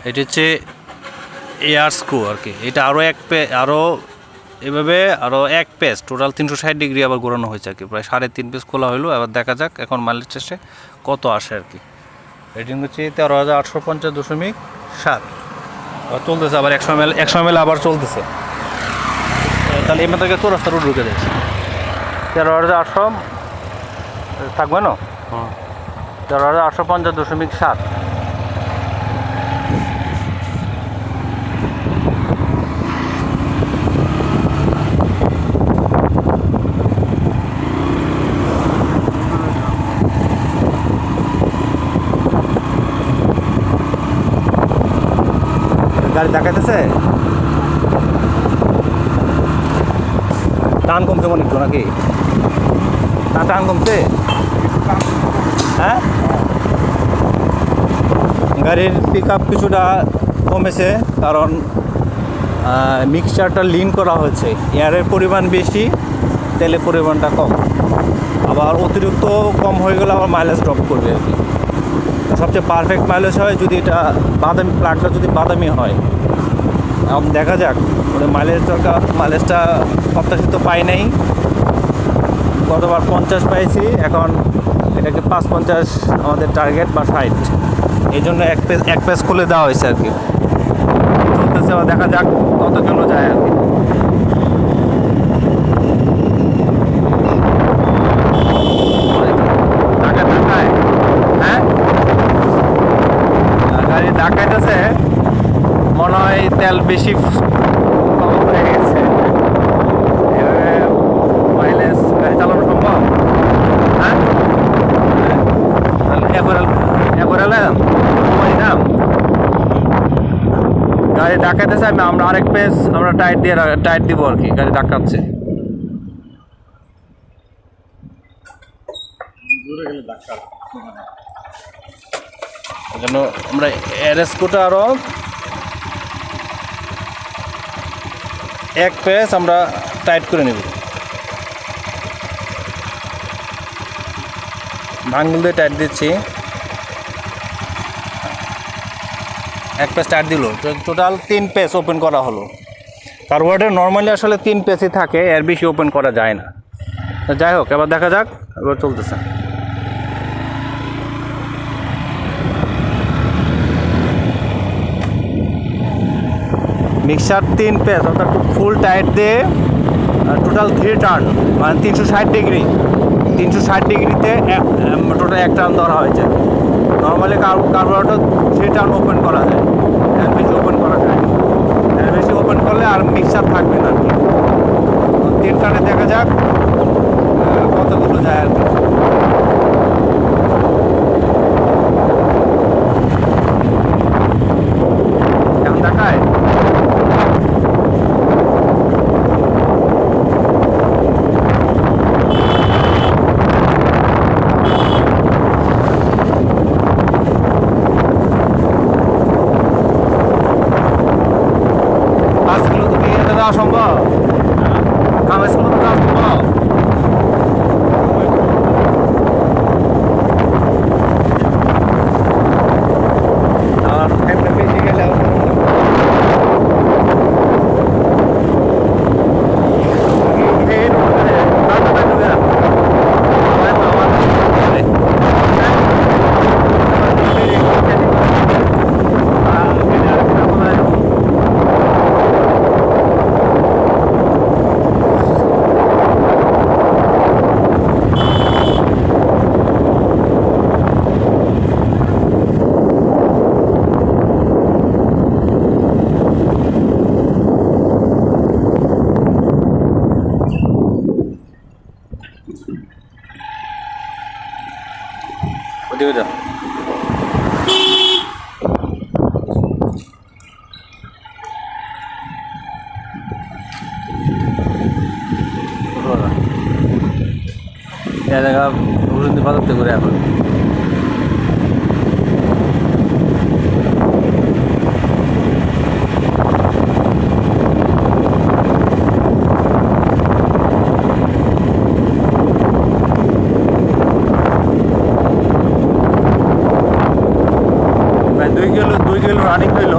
এটা হচ্ছে air screw আর কি। এটা আরও এভাবে আরও এক পেজ টোটাল 360 ডিগ্রি আবার ঘোরানো হয়েছে আর কি। প্রায় 3.5 পেজ খোলা হলো। এবার দেখা যাক এখন মাইলেজ টেস্টে কত আসে আর কি। রেটিং হচ্ছে 13,850.7। আবার চলতেছে, আবার 100 ml আবার চলতেছে। তাহলে এমনি থেকে 4 রাস্তা রোড ঢুকে যাচ্ছে। 13,800 থাকবে না? 13,850.7। গাড়ি দেখাইতেছে টান কমছে মনে একটু নাকি? টান কমছে, হ্যাঁ। গাড়ির পিক আপ কিছুটা কমেছে, কারণ মিক্সচারটা লিন করা হয়েছে। এয়ারের পরিমাণ বেশি, তেলের পরিমাণটা কম। আবার অতিরিক্ত কম হয়ে গেলে আবার মাইলেজ ড্রপ করবে আর কি। সবচেয়ে পারফেক্ট মাইলেজ হয় যদি এটা বাদামি, প্লাগটা যদি বাদামি হয়। এখন দেখা যাক ওটা মাইলেজটা প্রত্যাশিত পাই নাই। গতবার 50 পাইছি, এখন এটাকে 550 আমাদের টার্গেট বা 60। এই জন্য এক পেজ খুলে দেওয়া হয়েছে আর কি। চলতেছে, দেখা যাক কত কিলো যায় আর কি। হ্যাঁ, গাড়ি ডাকাইতেছে, মনে হয় তেল বেশি কম হয়ে গেছে। এভাবে মাইলেজ গাড়ি চালানো সম্ভব? হ্যাঁ, গাড়ি ডাকাইতেছে। আমরা আরেক পেজ আমরা টাইট দিব আর কি। গাড়ি ডাকাচ্ছে, এই জন্য আমরা এরএসকোটা আরও এক পেজ আমরা টাইট করে নেব। ভাঙগুল দিয়ে টাইট দিচ্ছি, এক পেজ টাইট দিল। টোটাল 3 পেজ ওপেন করা হলো। কার্বোরেটর নর্মালি আসলে 3 পেজই থাকে, এর বেশি ওপেন করা যায় না। যাই হোক, এবার দেখা যাক। এবার চলতেছে। মিক্সার 3 পেজ অর্থাৎ ফুল টাইট দিয়ে টোটাল 3 টার্ন, মানে 360 ডিগ্রি। 360 ডিগ্রিতে টোটাল 1 টার্ন ধরা হয়েছে। নর্মালি কার্বোরেটর 3 টার্ন ওপেন করা যায়, এর বেশি ওপেন করা যায়। এর বেশি ওপেন করলে আর মিক্সার থাকবে না আর কি। 3 টার্নে দেখা যাক কতগুলো যায় আর কি। এখন দেখায় সম্ভব? কামেজ করে তো যাওয়া সম্ভব? আর এমনি বেশি গেলে ওদিকে যা। জায়গা ঘুরে বাজাতে করে এখন প্রায় 2 কিলো রানিং হইল।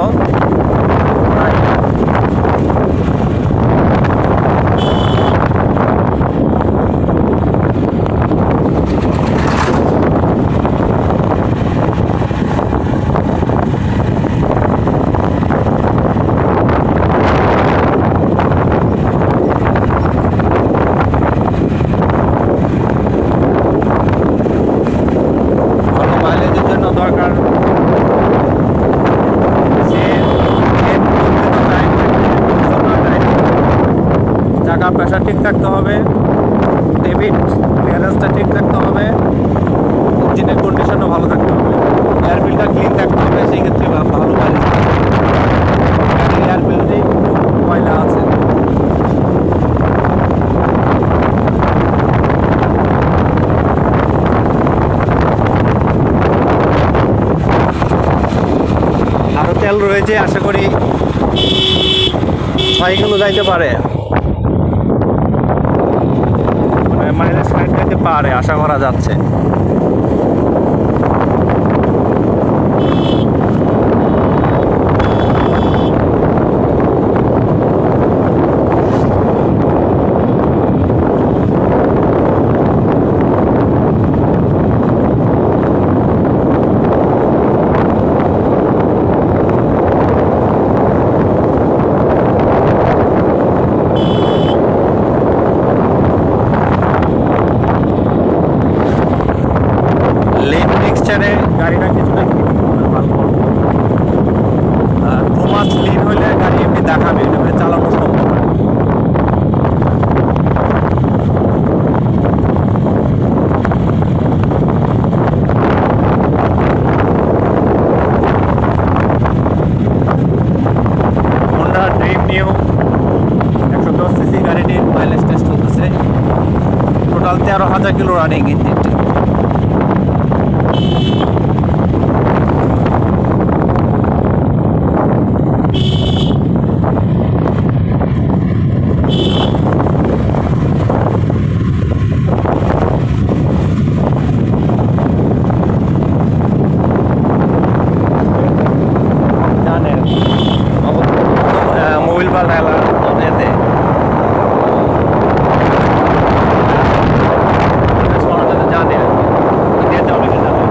প্রেশার ঠিক থাকতে হবে, ডেবিট ক্লিয়ারেন্সটা ঠিক থাকতে হবে, ইঞ্জিনের কন্ডিশনও ভালো থাকতে হবে, এয়ার ফিল্টার ক্লিন থাকতে হবে, সেই ক্ষেত্রে ভালো মাইলেজ এয়ার ফিল্টারে ময়লা আছে। আরও তেল রয়েছে, আশা করি 6 কিলো যাইতে পারে, মাইলেজ 60 যেতে পারে আশা করা যাচ্ছে। গাড়িটা কিছুটা আর 2 মাস লিন হইলে গাড়ি এমনি দেখাবে, এটা চালানো সম্ভব। হোন্ডা ড্রিম নিউ 110 সিসি গাড়িটির মাইলেজ টেস্ট চলতেছে, টোটাল 13,000 কিলো রানিং ইঞ্জিনটি। মোবিল পাল্টালা এতে জানে ইন্ডিয়াতে অনেকে জানে।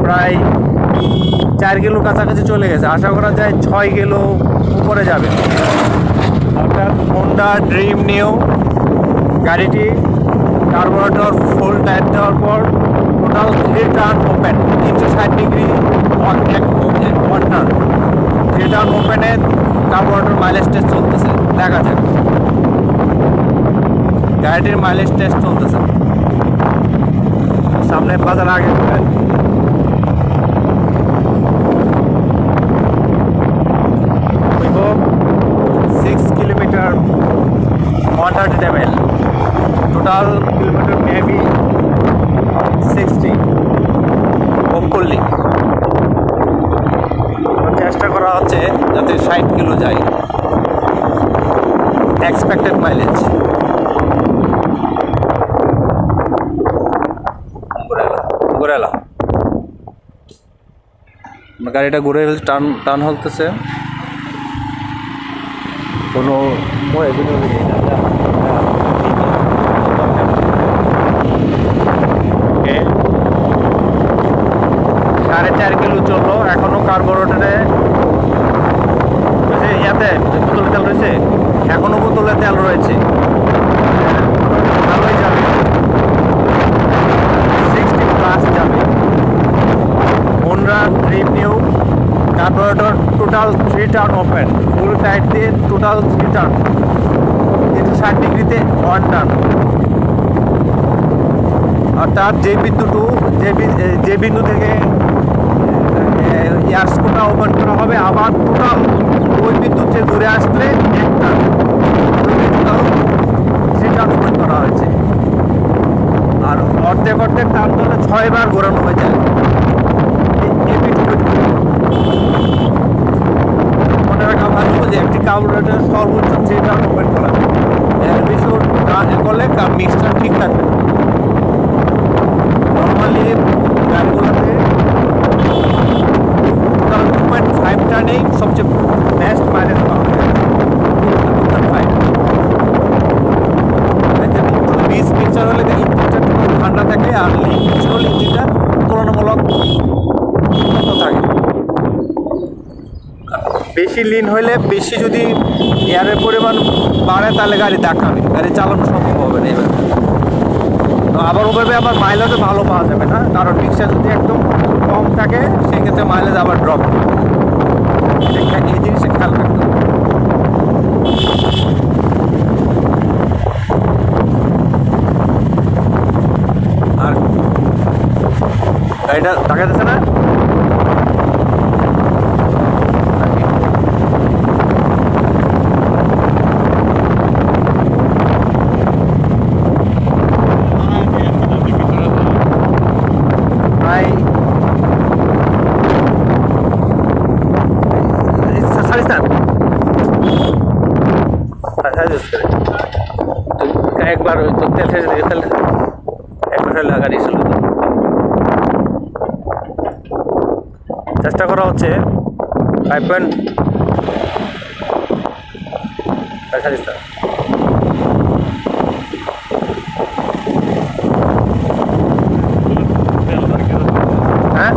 প্রায় 4 কিলো কাছাকাছি চলে গেছে, আশা করা যায় 6 কিলো উপরে যাবে। অর্থাৎ হোন্ডা ড্রিম নিউ গাড়িটি কার্বোরেটর ফুল টাইট দেওয়ার পর total 3 turn open, 360 degree one turn, 3 turn ওপেনে কার্বোরেটর মাইলেজ টেস্ট চলতেছে। দেখা যাক, গাড়িটির মাইলেজ টেস্ট চলতেছে, সামনে বাজার আগে 6 kilometre 130 ml, total kilometre maybe 60 hopefully. চেষ্টা করা হচ্ছে যাতে 60 কিলো যায় এক্সপেক্টেড মাইলেজ। ঘুরেলা গাড়িটা ঘুরে টান হলতেছে, কোনো 4.5 কিলো চললো, এখনো কার্বোরেটরে ইয়াতে বোতলে তেল রয়েছে, এখনো বোতলে তেল রয়েছে, ভালোই যাবে, 60+ যাবে। Honda Dream new carburettor total 3 turn open, full tight দিয়ে টোটাল 3 টার্ন, 360 ডিগ্রিতে 1 টার্ন। অর্থাৎ যে বিন্দু থেকে এয়ার স্কুটা ওপেন করা হবে, আবার টোটাল ওই বিদ্যুৎ থেকে ঘুরে আসলে একটা সেটা ওপেন করা হয়েছে। আর অর্ধেক অর্ধেক টান ধরলে 6 বার ঘোরানো হয়ে যায়। মনে রাখা ভালো যে একটি কার্বোরেটর সর্বোচ্চ 3 টান ওপেন করা, এর বেশি করলে মিক্সচার ঠিক থাকবে। নর্মালি গাড়িগুলোতে 2.5 টানেই সবচেয়ে বেস্ট মাইলেজ পাওয়া যায়। 2.5 বীজ মিক্সচার হলে ইঞ্জিনটা ঠান্ডা থাকে, আর লিক মিক্সচার হলে ইঞ্জিনটা তুলনামূলক উন্নত থাকে। বেশি লিন হলে, বেশি যদি এয়ারের পরিমাণ বাড়ে তাহলে গাড়ি ধাক্কাবে, গাড়ি চালানো সম্ভব হবে না। এবার তো আবার ওভাবে আবার মাইলেজও ভালো পাওয়া যাবে না, কারণ মিক্সচার যদি একদম কম থাকে সেক্ষেত্রে মাইলেজ আবার ড্রপ করবে। এই জিনিসটা খেয়াল রাখতে হবে। আর গাড়িটা দেখা যাচ্ছে না, একবার তো তেল শেষে দিয়ে ফেলে একবার লাগানি ছিল। চেষ্টা করা হচ্ছে 5 হ্যাঁ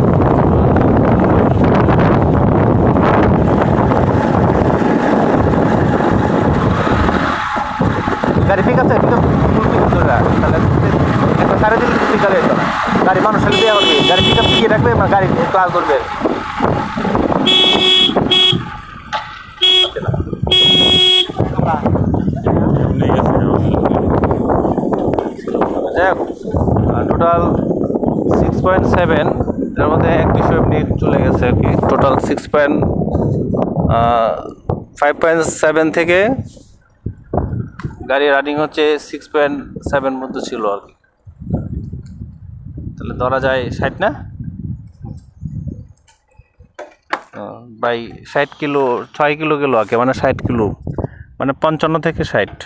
গাড়ি ঠিক আছে, তাহলে একটা সাড়ে দিন ঠিক আছে, গাড়ি মানুষ সাথে দেওয়া হবে, গাড়ি ঠিক আছে গিয়ে রাখবে, গাড়ি ক্লাস ধরবে। টোটাল 6.7, এর মধ্যে এক বিষয় এমনি চলে গেছে আর কি। টোটাল 5.7 থেকে গাড়ি রানিং হচ্ছে 6.7 মধ্যে ছিল আর কি। তাহলে ধরা যায় 60 না, বাই 60 কিলো, 6 কিলো গেল আর কি, মানে 60 কিলো, মানে 55 থেকে 60।